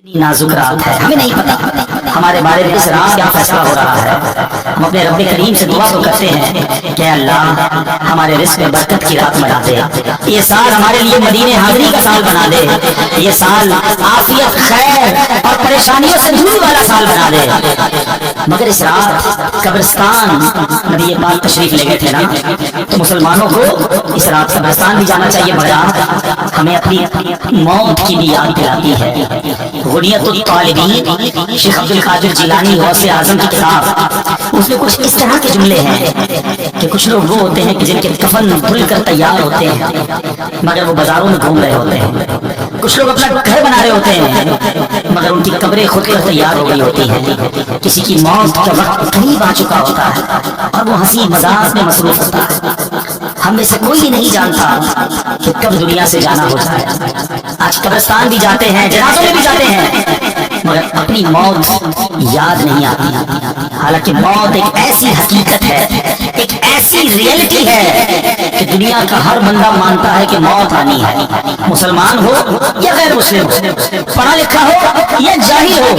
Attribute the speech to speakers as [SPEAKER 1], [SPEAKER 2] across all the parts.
[SPEAKER 1] नाजुक रात है, हमें नहीं पता हमारे बारे में इस रात क्या फैसला हो रहा है। हम अपने रब्बे करीम से दुआ तो करते हैं कि अल्लाह हमारे रिस्क में बरकत की रात बना दे, ये साल हमारे लिए मदीने हाजिरी का साल बना दे, ये साल आफियत खैर और परेशानियों से दूर वाला साल बना दे। मगर इस रात कब्रिस्तान नबी पाक तशरीफ ले गए थे ना, तो मुसलमानों को इस रात कब्रिस्तान भी जाना चाहिए, मगर हमें अपनी मौत की भी याद दिलाती है। गुनियतुत तालिबीन शेख अब्दुल कादिर जिलानी गौसे आजम की किताब, उसमें कुछ इस तरह के जुमले हैं कि कुछ लोग वो होते हैं कि जिनके कफन धुल कर तैयार होते हैं मगर वो बाजारों में घूम रहे होते हैं। कुछ लोग अपना घर बना रहे होते हैं मगर उनकी कब्रें खुद कर तैयार हो गई होती हैं। किसी की मौत का वक्त करीब आ चुका होता है और वो हंसी मजाक में मसरूफ होता है। हम में से कोई नहीं जानता कि कब दुनिया से जाना हो जाए। आज कब्रिस्तान भी जाते हैं, जनाज़ों में भी जाते हैं, मगर अपनी मौत याद नहीं आती। हालांकि मौत एक ऐसी हकीकत है, एक ऐसी रियलिटी है कि दुनिया का हर बंदा मानता है कि मौत आनी है। मुसलमान हो या गैर मुस्लिम हो, पढ़ा लिखा हो या जाहिल हो,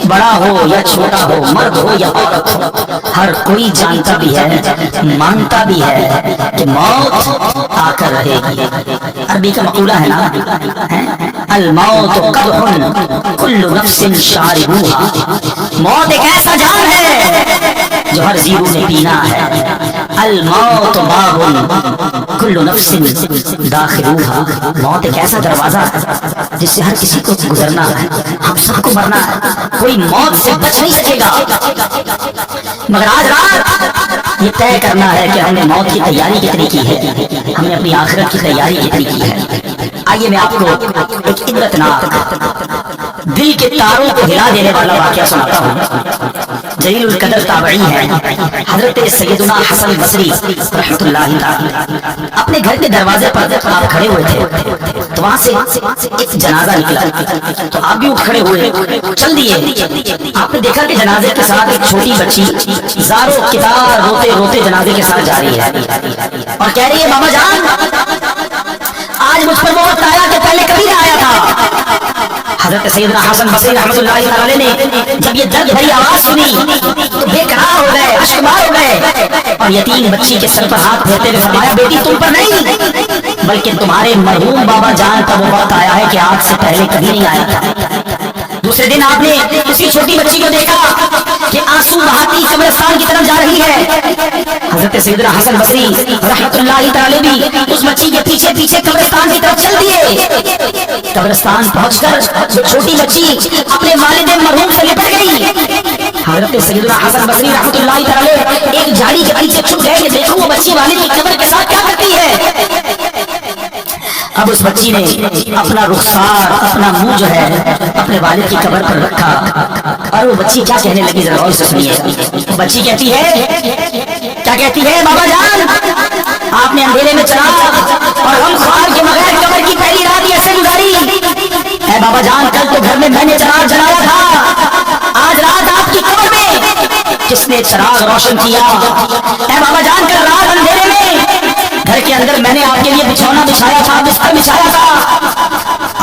[SPEAKER 1] बड़ा हो या छोटा हो, मर्द हो या औरत हो, हर कोई जानता भी है, मानता भी है कि मौत आकर रहेगी। अरबी का मकूला है ना, अल मौत कदहुन कुल्लु नफ्सिन शारिबूहा, मौत एक ऐसा जाम है जो हर जीव ने पीना है। अल मौत बाबुन कुल्लु नफ्सिन दाखिलूहा, मौत एक ऐसा दरवाजा है जिससे हर किसी को गुजरना है, हम सबको मरना है, कोई मौत से बच नहीं सकेगा। मगर आज रात ये तय करना है कि हमने मौत की तैयारी कितनी की है, हमने अपनी आखिरत की तैयारी कितनी की है। आइए मैं आपको एक इबरतनाक दिल के तारों को हिला देने वाला वाकया सुनाता हूँ। जलीलुल कदर ताबई है हजरत सैयदना हसन बसरी रहमतुल्लाहि तआला, अपने घर के दरवाजे पर आप खड़े हुए थे तो वहां से एक जनाजा निकला, तो आप भी उठ खड़े हुए, चल दिए। आपने देखा कि जनाजे के साथ एक छोटी बच्ची ज़ारो कितार रोते रोते जनाजे के साथ जा रही है और कह रही है, बाबा जान आज मुझ पर मौत आया कि पहले कभी ना आया था। हजरत सैयदना हसन बसरी रहमतुल्लाहि तआला ने जब ये दर्द भरी आवाज सुनी तो बेकरार हो गए, अश्कबार हो गए और यतीम बच्ची के सर पर हाथ फेरते हुए फरमाया, बेटी तुम पर नहीं बल्कि तुम्हारे मरहूम बाबा जान का वो वक्त आया है कि आज से पहले कभी नहीं आया था। दूसरे दिन आपने उसी छोटी बच्ची को देखा कि आंसू बहाती कब्रिस्तान की तरफ जा रही है। हजरत सैयदना हसन बसरी रहमतुल्लाहि तआला भी उस बच्ची के पीछे पीछे कब्रिस्तान की तरफ चल दिए। कब्रिस्तान पहुंचकर छोटी बच्ची अपने वालिद मरहूम से लिपट गई। हजरत सैयदना हसन बसरी रहमतुल्लाहि तआला एक झाड़ी के पीछे छुप गए कि देखो वो बच्ची वालिद की कब्र के साथ क्या करती है। अब उस बच्ची ने अपना रुखसार, अपना मुंह जो है अपने वालिद की कब्र पर रखा और वो बच्ची क्या कहने लगी जरा गौर से सुनिए। बच्ची कहती है, क्या कहती है, बाबा जान आपने अंधेरे में चला और हम ख्वार के बगैर कब्र की पहली रात ऐसे गुजारी। ऐ बाबा जान कल तो घर में मैंने चराग जलाया था, आज रात आपकी कब्र में किसने चराग रोशन किया। ऐ बाबा जान कल रात अंधेरे में घर के अंदर मैंने आपके लिए बिछौना बिछाया था, बिस्तर बिछाया था,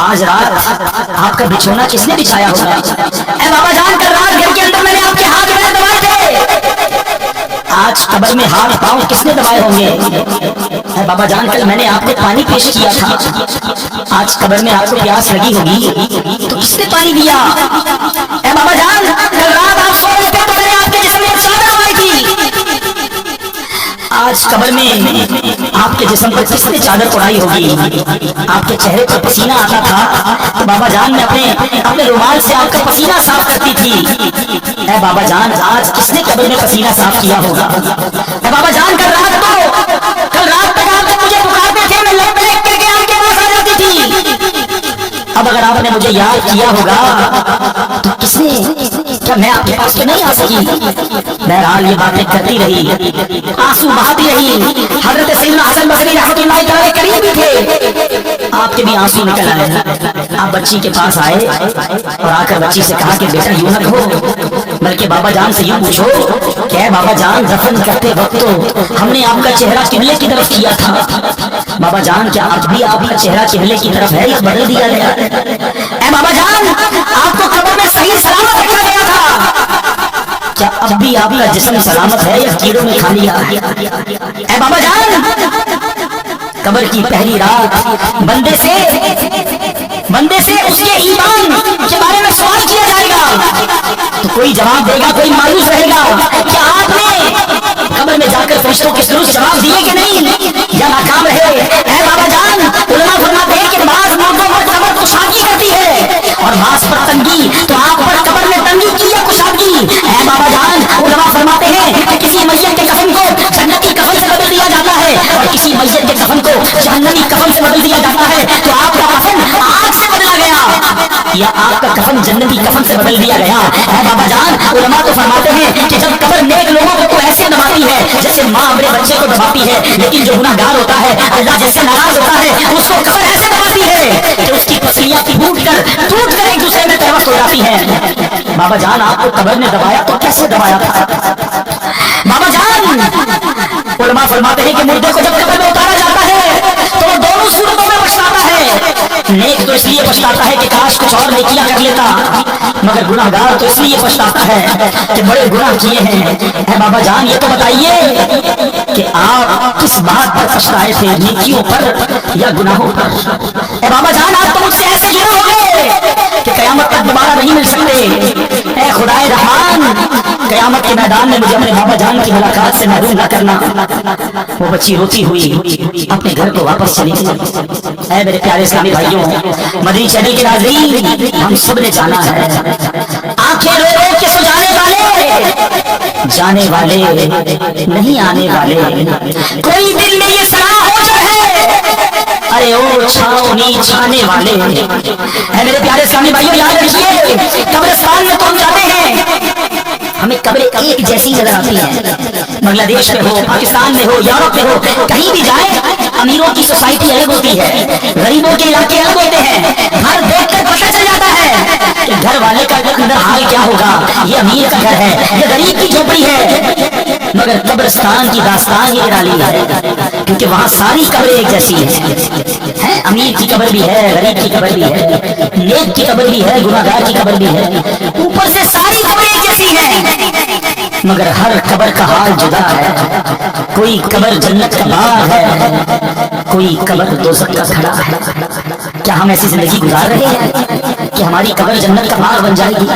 [SPEAKER 1] आज रात आपका बिछौना किसने बिछाया होगा। ऐ बाबा जान कल रात घर के अंदर मैंने आपके हाथ पैर दबाए थे, आज कब्र में हाथ पांव किसने दबाए होंगे। ऐ बाबा जान कल मैंने आपको पानी पेश किया था, आज कब्र में आपको प्यास लगी होगी तो किसने पानी दिया। ऐ बाबा जान कल रात आप सो रहे थे तो मैंने आपके जिस्म में चादर लगाई थी, आज कब्र में आपके जिस्म पर किसने चादर उड़ाई होगी। आपके चेहरे पर पसीना आता था तो बाबा जान ने अपने रुमाल से आपका पसीना साफ करती थी। ऐ बाबा जान आज किसने कब्र में पसीना साफ किया होगा। ऐ बाबा जान कल रात तक आप जब मुझे पुकारते थे मैं लौट करके आपके पास आ जाती थी। अब अगर आपने मुझे याद किया होगा तो किसने, क्या मैं आपके पास तो नहीं आ सकी। बहरहाल ये बातें करती रही, आंसू बहाती रही। हजरत सैयदना हसन बसरी रहमतुल्लाहि तआला करीब भी थे, आपके भी आंसू निकल आए। आप बच्ची के पास आए और आकर बच्ची से कहा कि बेटा यूं न कहो बल्कि बाबा जान से यूं पूछो, क्या बाबा जान दफन करते वक्त तो हमने आपका चेहरा किबले की तरफ किया था। बाबा जान क्या आज भी आपका चेहरा किबले की तरफ है या बदल दिया गया। ऐ बाबा जान अब भी आपका जिस्म सलामत है या कीड़ों में खा लिया? ऐ बाबा जान, कब्र की पहली रात बंदे से उसके ईमान के बारे में सवाल किया जाएगा, तो कोई जवाब देगा, कोई मायूस रहेगा कि आपने कब्र में जाकर फरिश्तों के दुरुस्त जवाब दिए कि नहीं, या नाकाम रहे। ऐ बाबा जान, उलमा फरमाते हैं कि बाज़ मौक़ों पर कब्र कुशादगी करती है और बाज़ पर तंगी, तो आप पर कब्र में तंगी की या कुशादगी? ऐ बाबा जान, उलमा फरमाते हैं कि किसी मैयत के कफन को जन्नती कफन से बदल दिया जाता है और किसी मैयत के कफन को जहन्नमी कफन से बदल दिया जाता है। तो आपका कफन आग से बदला गया या आपका कफन जन्नती कफन से बदल दिया गया? ऐ बाबा जान, उलमा तो फरमाते हैं कि जब कब्र नेक लोगों को तो ऐसे दबाती है जैसे माँ अपने बच्चे को दबाती है, लेकिन जो गुनाहगार होता है, अल्लाह जैसे नाराज होता है, उसको कब्र ऐसे दबाती है कि उसकी पसलियां टूट कर एक दूसरे में तहवस्त हो जाती है। बाबा जान, आपको कब्र ने दबाया तो कैसे दबाया था? बाबा जान, उलमा फरमाते हैं कि मुर्दे को जब कब्र में उतारा जाता है तो वो दोनों सूरतों में पछताता है। नेक तो इसलिए पछताता है कि काश कुछ और नेकियां कर लेता, मगर गुनाहगार तो इसलिए पछताता है कि बड़े गुनाह किए हैं। है बाबा जान, ये तो बताइए कि आप किस बात पर पछताए थे, नेकियों पर या गुनाहों पर? है बाबा जान, आप तो मुझसे ऐसे जुड़े हो गए कि कयामत तक दोबारा नहीं मिल सकते। ऐ खुदाए रहमान, कयामत के मैदान में मुझे अपने बाबा जान की मुलाकात से महरूम न करना। वो बच्ची रोती हुई अपने घर को वापस चली गई। ऐ मेरे प्यारे इस्लामी भाइयों, मदनी चैनल के नाज़रीन, हम सब ने जाना है, आंखें रो रो के सुझाने वाले जाने वाले नहीं आने वाले, कोई दिल में ये सलाह हो जो है, अरे ओ छाओनी छाने वाले। है मेरे प्यारे इस्लामी भाइयों, याद रखिए, कब्रिस्तान में तो हम जाते हैं, हमें कब्रें एक जैसी नजर आती हैं। बांग्लादेश में हो, पाकिस्तान में हो, यूरोप में हो, कहीं भी जाए, अमीरों की सोसाइटी अलग होती है, गरीबों के इलाके अलग होते हैं। घर देखकर पता चल जाता है कि घर वाले का अंदर हाल क्या होगा, ये अमीर का घर है, ये गरीब की झोपड़ी है। मगर कब्रिस्तान की दास्तान ये निराली है, क्योंकि वहाँ सारी कब्रें एक जैसी हैं। अमीर की कब्र भी है, गरीब की कब्र भी है, नेक की कब्र भी है, गुनाहगार की कब्र भी है, ऊपर से सारी कब्रें एक जैसी हैं, मगर हर कब्र का हाल जुदा है। कोई कब्र जन्नत का बाग है, कोई कब्र दोज़ख का खड़ा है। क्या हम ऐसी जिंदगी गुजार रहे हैं कि हमारी कब्र जन्नत का बाग बन जाएगी?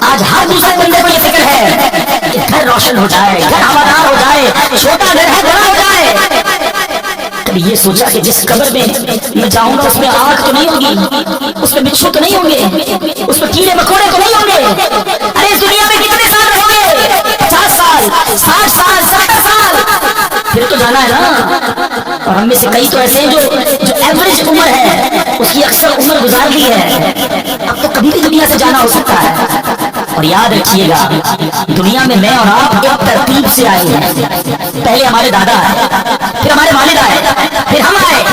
[SPEAKER 1] आज हर दूसरे बंदे को ये फिक्र है कि घर रोशन हो जाए, घर हवादार हो जाए, छोटा घर है बड़ा हो जाए। कभी ये सोचा कि जिस कब्र में मैं जाऊंगा उसमें आग तो नहीं होगी, उसमें बिच्छू तो नहीं होंगे, उसमें कीड़े मकोड़े तो नहीं होंगे? अरे इस दुनिया में कितने साल रहोगे? 50 साल, 60 साल, 70 साल, फिर तो जाना है ना। और हम में से कई तो ऐसे हैं जो एवरेज उम्र है, उसकी अक्सर उम्र गुजार दी है। अब तो कभी भी दुनिया से जाना हो सकता है। और याद रखिएगा, दुनिया में मैं और आप एक तरतीब से आए हैं। पहले हमारे दादा आए, फिर हमारे वालिद आए, फिर हम आए,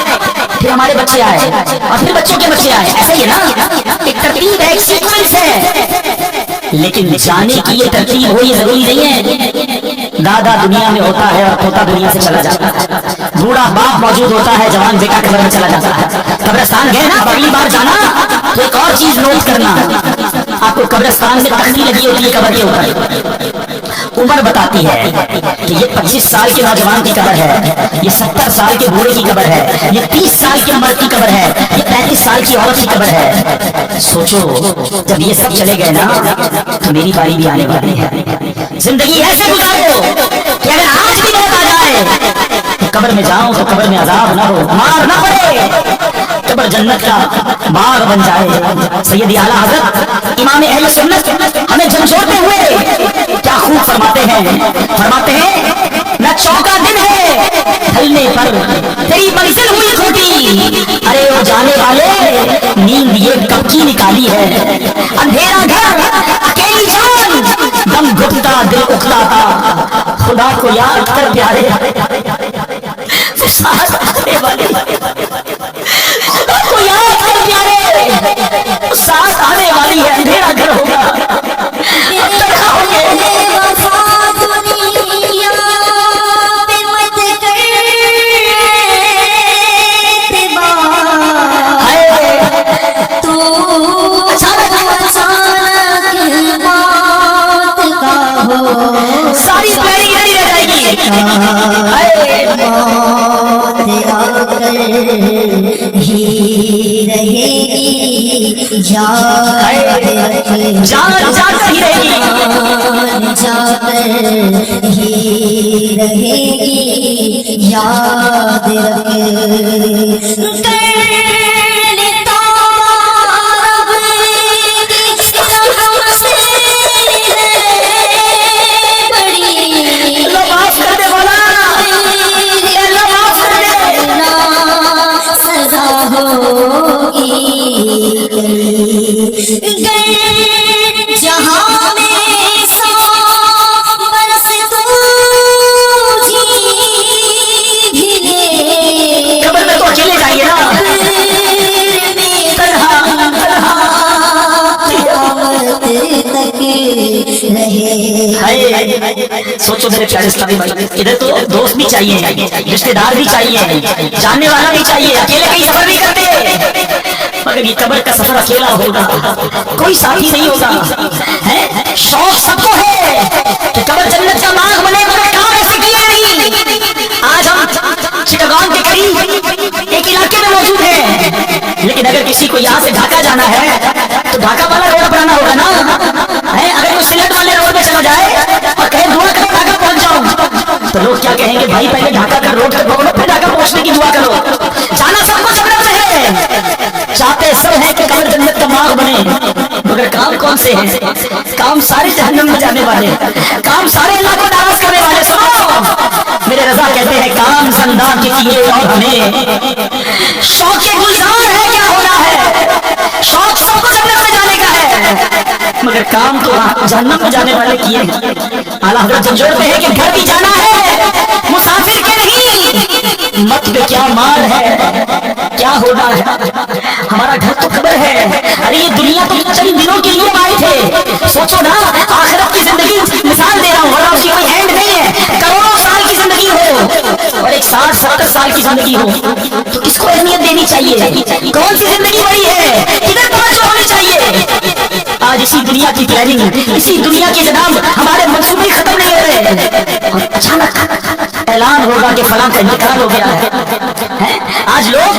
[SPEAKER 1] फिर हमारे बच्चे आए, और फिर बच्चों के बच्चे आए। ऐसा ही है ना, एक तरतीब है, एक सीक्वेंस है। लेकिन जाने की ये तरतीब हो, ये जरूरी नहीं है। दादा दुनिया में होता है और पोता दुनिया से चला जाता है, बूढ़ा बाप मौजूद होता है, जवान बेटा कब्र में चला जाता है। कब्रिस्तान गए ना, अगली बार जाना तो एक और चीज नोट करना, आपको कब्रिस्तान में तख्ती लगी होती है कब्र के ऊपर, उम्र बताती है कि ये 25 साल के नौजवान की कब्र है, ये 70 साल के बूढ़े की कब्र है, ये 30 साल के मर्द की कब्र है, ये 35 साल की औरत की कब्र है। सोचो, जब ये सब चले गए ना तो मेरी बारी भी आने वाली है। जिंदगी ऐसे गुजारो कि अगर आज भी मौत आ जाए तो कब्र में जाऊं तो कब्र में अजाब ना हो, मार ना पड़े, कब्र जन्नत का बाग बन जाए। सैयद आला हज़रत इमाम अहले सुन्नत हमें झंझोड़ते हुए क्या खूब फरमाते हैं, न चौका दिन है ढलने पर तेरी मंजिल हुई खोटी, अरे वो जाने वाले नींद ये कब की निकाली है। अंधेरा घर अकेली जान, दम घुटता दिल उखलाता, खुदा को याद कर प्यारे, सांस आने वाले, खुदा को याद कर प्यारे, सांस आने वाली है, अंधेरा घर होगा,
[SPEAKER 2] अचानक बात का हो मौत आकर ही रहेगी, याद रखे
[SPEAKER 1] जान जाकर ही रहेगी,
[SPEAKER 2] जाकर ही रहेगी, याद रखे जहाँ में सौ बरस तू जी भिगे,
[SPEAKER 1] कब्र में तो अकेले जाइए ना, सोचो मेरे प्यारे इस्लामी भाई, इधर तो दोस्त भी चाहिए, रिश्तेदार भी चाहिए, जानने वाला भी चाहिए, अकेले कहीं सफर नहीं करते। मगर ये कब्र का सफर अकेला होगा, कोई साथी नहीं होगा। है शौक सबको है कि कब्र जन्नत का मार्ग बने, मगर काम ऐसे किया नहीं। आज हम चिटगांव के करीब एक इलाके में मौजूद है, लेकिन अगर किसी को यहाँ से ढाका जाना है तो ढाका वाला रोड अपनाना होगा ना। है अगर कोई सिलेट वाले रोड पे चला जाए और कहे दुआ करो ढाका पहुंच जाऊं, तो लोग क्या कहेंगे, भाई पहले ढाका का रोड तक पहुंचो फिर ढाका पहुंचने की दुआ करो। जाना सबको जन्नत में है, चाहते सब है कि कब्र जन्नत का मार्ग बने, मगर काम कौन से हैं? काम सारे जहन्नम में जाने वाले, काम सारे अल्लाह को नाराज करने वाले। सुनो मेरे रजा कहते हैं, काम जिंदान के किए और हमें शौक के गुलजार है, क्या होना है, शौक सबको जन्नत में जाने का है, मगर काम तो जहन्नम में जाने वाले किए। आला हज़रत जोड़ते हैं कि घर भी जाना है, मुसाफिर के नहीं, मत पे क्या मार है, क्या होना है, हमारा घर तो कब्र है। अरे ये दुनिया तो चंद दिनों के लिए आए थे, सोचो ना आखिरत की जिंदगी मिसाल दे रहा हूँ, वरना उसकी कोई एंड नहीं है। करोड़ों साल की जिंदगी हो और एक 60-70 साल की जिंदगी हो, तो किसको अहमियत देनी चाहिए? कौन सी जिंदगी बड़ी है, किधर तवज्जो होनी चाहिए? आज इसी दुनिया की प्लानिंग, इसी दुनिया के जनाब हमारे मंसूबे खत्म नहीं हो रहे और अचानक ऐलान होगा कि फलां का इंतकाल हो गया है। आज लोग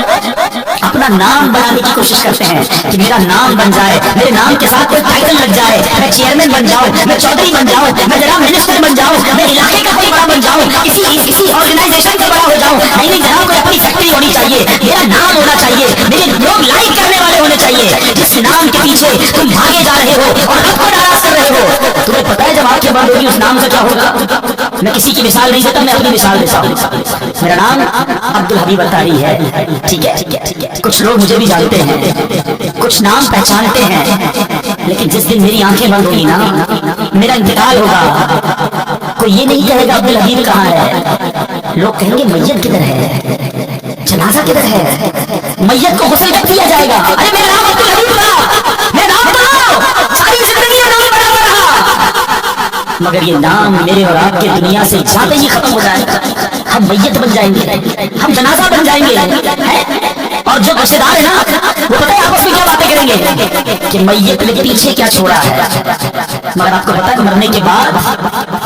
[SPEAKER 1] अपना नाम बनाने की कोशिश करते हैं कि मेरा नाम बन जाए, मेरे नाम के साथ कोई टाइटल लग जाए, मैं चेयरमैन बन जाऊं, मैं चौधरी बन जाऊं, मैं जनाब मिनिस्टर बन जाऊं, मैं इलाके का कोई बड़ा बन जाऊं, किसी ऑर्गेनाइजेशन का बड़ा हो जाऊं। नहीं जनाब, कोई अपनी फैक्ट्री होनी चाहिए, मेरा नाम होना चाहिए, मेरे लोग लाइक करने वाले होने चाहिए। जिस नाम के पीछे तुम भागे जा रहे हो और रब को नाराज कर रहे हो, तुम्हें पता है जब आपके बाद होगी उस नाम का क्या होगा? मैं किसी की मिसाल नहीं देता, मैं अपनी मिसाल देता हूँ। मेरा नाम अब्दुल हबीब अत्तारी है, ठीक है। कुछ लोग मुझे भी जानते हैं, कुछ नाम पहचानते हैं, लेकिन जिस दिन मेरी आंखें बंद होगी ना, मेरा इंतकाल होगा, कोई ये नहीं कहेगा अब्दुल हबीब कहाँ है, लोग कहेंगे मैयत किधर है, जनाजा किधर है, मैयत को गुस्ल कर दिया जाएगा। अरे मेरा नाम अब्दुल हबीब था, मेरा नाम तो सारी जिंदगी नाम बना रहा, मगर ये नाम मेरे और आपके दुनिया से जाते ही खत्म हो जाएगा। हम मैयत बन जाएंगे, हम जनाजा बन जाएंगे, है? और जो रिश्तेदार है ना, वो पता है आपस में क्या बातें करेंगे कि मैयत ने पीछे क्या छोड़ा है। मगर आपको पता है मरने के बाद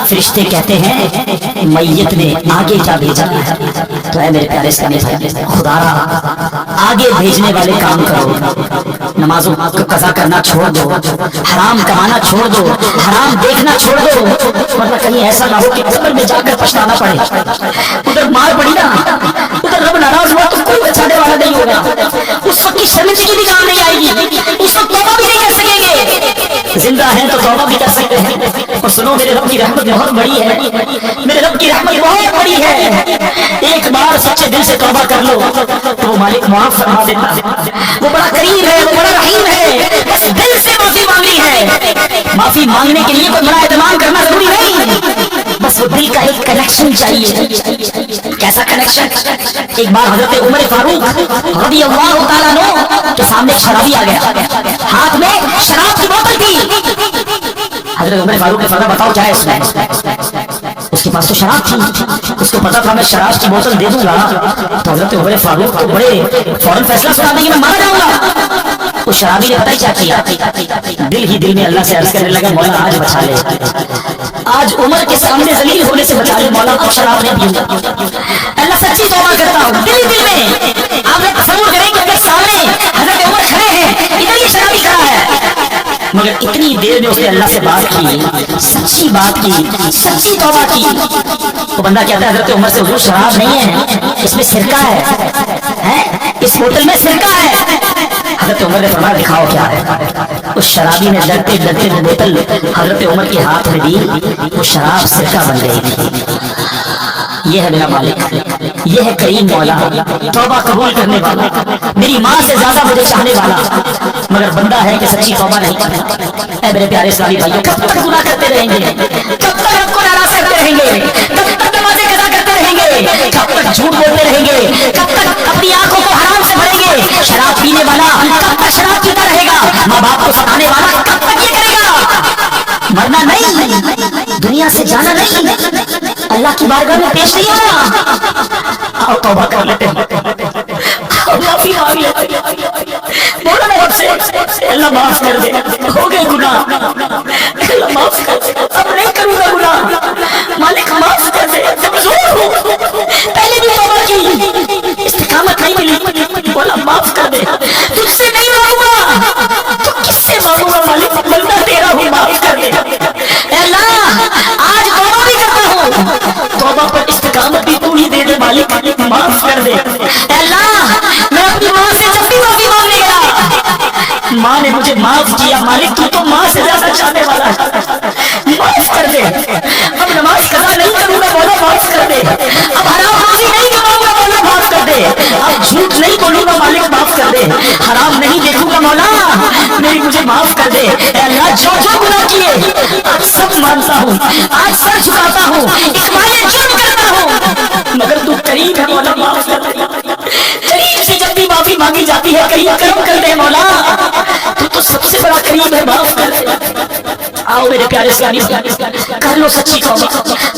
[SPEAKER 1] फरिश्ते कहते हैं मैयत ने आगे क्या भेजा। तो है मेरे प्यारे इस्लामी भाई, खुदारा आगे भेजने वाले काम करो, नमाजों को कज़ा करना छोड़ दो, हराम कमाना छोड़ दो, हराम देखना छोड़ दो, वरना कहीं ऐसा ना हो कि कब्र में जाकर पछताना पड़े। उधर मार पड़ी ना, उधर रब नाराज हुआ तो कोई बचाने वाला नहीं होगा, उस वक्त की शर्मिंदगी भी काम नहीं आएगी, उस वक्त तौबा भी नहीं कर सकेंगे। जिंदा है तो तौबा भी कर सकते हैं। और सुनो मेरे रब की रहमत बहुत बड़ी है, मेरे रब की रहमत बहुत बड़ी है। एक बार सच्चे दिल से तौबा कर लो तो वो मालिक माफ फरमा देता है, वो बड़ा करीम है, वो बड़ा रहीम है। बस दिल से माफी मांगनी है, माफी मांगने के लिए कोई बड़ा एहतमाम करना जरूरी नहीं, बस वो दिल का एक कनेक्शन चाहिए। कैसा कनेक्शन? एक बार हजरत उमर फारूक रज़ियल्लाहु ताला अन्हु के सामने शराबी आ गया, हाथ में शराब की बोतल थी। हजरत उमर फारूक ने फरमाया बताओ क्या है इसमें? उसके पास तो शराब थी, उसको पता था मैं शराब की बोतल दे दूंगा तो हजरत उमर फारूक तो बड़े फौरन फैसला सुना देंगे, मैं मारा जाऊंगा। उस शराबी ने पता ही क्या किया, दिल ही दिल में अल्लाह से अर्ज करने लगा, मौला आज बचा ले, آج عمر کے سامنے ذلیل ہونے سے بچا لے مولا، اب شراب نہیں پیوں گا۔ اللہ سچی توبہ کرتا ہوں دل ہی دل میں۔ آپ نے تصور کریں کہ اگر سامنے حضرت عمر کھڑے ہیں، ادھر یہ شرابی کھڑا ہے، مگر اتنی دیر میں اس نے اللہ سے بات کی، سچی بات کی، سچی توبہ کی۔ تو بندہ کہتا ہے حضرت عمر سے حضور شراب نہیں ہے، اس میں سرکہ ہے، اس بوتل میں سرکہ ہے۔ حضرت عمر نے فرمایا دکھاؤ کیا ہے۔ اس شرابی نے ڈرتے ڈرتے وہ بوتل حضرت عمر کے ہاتھ میں دی، وہ شراب سرکہ بن گئی تھی۔ یہ ہے میرا مالک، یہ ہے کریم مولا، توبہ قبول کرنے والا، میری ماں سے زیادہ مجھے چاہنے والا، مگر بندہ ہے کہ سچی توبہ نہیں کرتا۔ اے میرے پیارے اسلامی بھائیوں، کب تک گناہ کرتے رہیں گے؟ کب تک رب کو ناراض کرتے رہیں گے؟ کب تک نمازیں قضا کرتے رہیں گے؟ کب تک جھوٹ بولتے رہیں گے؟ کب تک اپنی آنکھوں کو حرام سے بھریں گے؟ شراب پینے والا کب تک شراب پیتا رہے گا؟ ماں باپ کو ستانے والا کب تک یہ کرے گا؟ مرنا نہیں، دنیا سے جانا نہیں، اللہ کی بارگاہ میں پیش نہیں ہونا۔ آؤ توبہ کر لیتے ہیں، معافی مانگ لیتے ہیں، بولو نا رب سے اللہ معاف کر دے، ہو گئے گناہ، اللہ معاف کر دے، اب نہیں کروں گا گناہ، مالک معاف کر دے، کمزور ہوں، پہلے بھی توبہ کی، استقامت نہیں ملی، بولا معاف کر دے، تجھ سے نہیں مانگوں گا تو کس سے مانگوں گا مالک، بندہ تیرا ہوں، معاف کر دے۔ اے اللہ آج توبہ بھی کرتا ہوں، توبہ پر استقامت بھی تو ہی دے دے مالک، معاف کر دے۔ اے اللہ میں اپنی ماں سے جب بھی معافی مانگنے گیا، ماں نے مجھے معاف کیا، مالک تو ماں سے زیادہ چاہنے والا ہے، معاف کر دے۔ اب نماز قضا نہیں کروں گا مولا، معاف کر دے۔ اب حرام روزی نہیں کماؤں گا مولا، معاف کر دے۔ اب جھوٹ نہیں بولوں گا مالک، معاف کر دے۔ حرام نہیں دیکھوں گا مولا، میری مجھے معاف کر دے۔ اے اللہ جو جو گناہ کیے آج سب مانتا ہوں، آج سر جھکاتا ہوں، اقبال جرم کرتا ہوں، مگر تو کریم ہے مولا، معاف کر دے۔ کریم سے جب بھی معافی مانگی جاتی ہے، کریم کرم کر دے مولا، تو سب سے بڑا کریم ہے، معاف کر دے۔ آؤ میرے پیارے اسلامی کر لو سچی توبہ،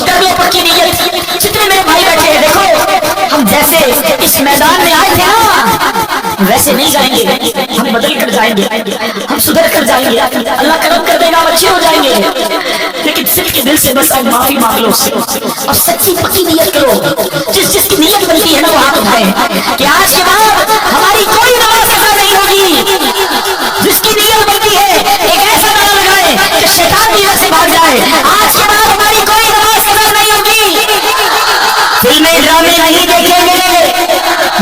[SPEAKER 1] کر لو پکی نیت۔ جتنے میرے بھائی بیٹھے ہیں دیکھو، ہم جیسے اس میدان میں آئے تھے نا ویسے نہیں جائیں گے، ہم بدل کر جائیں گے، ہم سدھر کر جائیں گے، اللہ کرم کر دے گا، ہم اچھے ہو جائیں گے، لیکن صرف کے دل سے بس اب معافی مانگ لو اور سچی پکی نیت کرو۔ جس کی نیت بنتی ہے نا وہ ہاتھ اٹھائے کہ آج کے بعد ہماری کوئی نماز قضا نہیں ہوگی۔ جس کی نیت بنتی ہے ایک ایسا نعرہ لگائے کہ شیطان بھی یہاں سے بھاگ جائے، آج کے بعد ہماری کوئی نماز قضا نہیں ہوگی، فلمیں ڈرامے نہیں دیکھیں گے،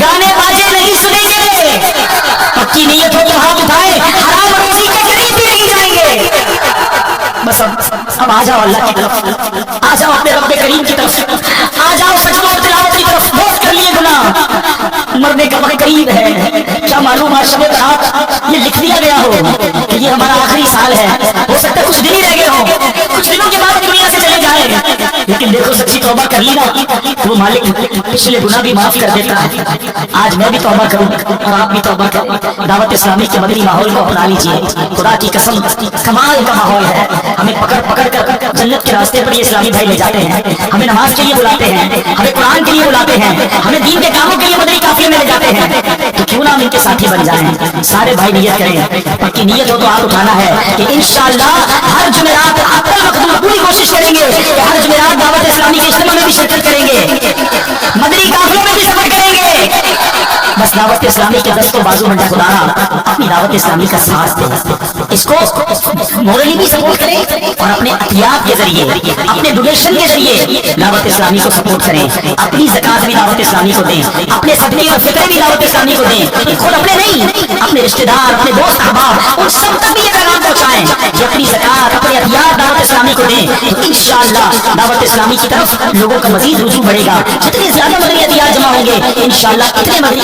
[SPEAKER 1] گانے باجے نہیں سنیں گے، پکی نیت ہو تو ہاتھ اٹھائے، حرام روزی کے قریب بھی نہیں جائیں گے۔ بس اب آ جاؤ اللہ کی طرف، آ جاؤ اپنے رب کریم کی طرف، آ جاؤ سجدوں اور تلاوت کی طرف۔ بہت کر لیے گناہ، مرنے کا وقت قریب ہے، کیا معلوم آج شب برات یہ لکھ دیا گیا ہو کہ یہ ہمارا آخری سال ہے، ہو سکتا ہے کچھ دن ہی رہ گئے ہوں، کچھ دنوں کے بعد دنیا سے چلے جائیں، لیکن دیکھو سچی توبہ کر لی نا تو وہ مالک پچھلے گناہ بھی معاف کر دیتا ہے۔ آج میں بھی توبہ کروں اور آپ بھی توبہ کریں، دعوت اسلامی کے مدنی ماحول کو اپنا لیجیے، خدا کی قسم کمال کا ماحول ہے، ہمیں پکڑ پکڑ کر جنت کے راستے پر یہ اسلامی بھائی لے جاتے ہیں، ہمیں نماز کے لیے بلاتے ہیں، ہمیں قرآن کے لیے بلاتے ہیں، ہمیں دین کے کاموں کے لیے مدنی قافلے میں لے جاتے ہیں، تو کیوں نہ ہم ان کے ساتھی بن جائیں۔ سارے بھائی نیت کریں، پکی نیت ہو تو ہاتھ اٹھانا ہے کہ انشاءاللہ ہر جمعرات پوری کوشش کریں گے کہ ہر جمعرات دعوت اسلامی کے اجتماع میں بھی شرکت کریں گے، مدنی قافلوں میں بھی سفر کریں گے۔ بس دعوت اسلامی کے دست و بازو منڈا خدا اپنی دعوت اسلامی کا ساتھ دیں، اس کو مورلی بھی سپورٹ کریں اور اپنے عطیات کے ذریعے، اپنے ڈونیشن کے ذریعے دعوت اسلامی کو سپورٹ کریں، اپنی زکات بھی دعوت اسلامی کو دیں، اپنے صدقے اور فطرے بھی دعوت اسلامی کو دیں، خود اپنے نہیں اپنے رشتہ دار، اپنے دوست احباب ان سب تک بھی یہ پیغام پہنچائیں کہ اپنی زکات اپنے عطیات دعوت اسلامی کو دیں، تو انشاءاللہ دعوت اسلامی کی طرف لوگوں کا مزید رجوع بڑھے گا۔ جتنے زیادہ مدنی عطیات جمع ہوں گے انشاءاللہ اتنے مدنی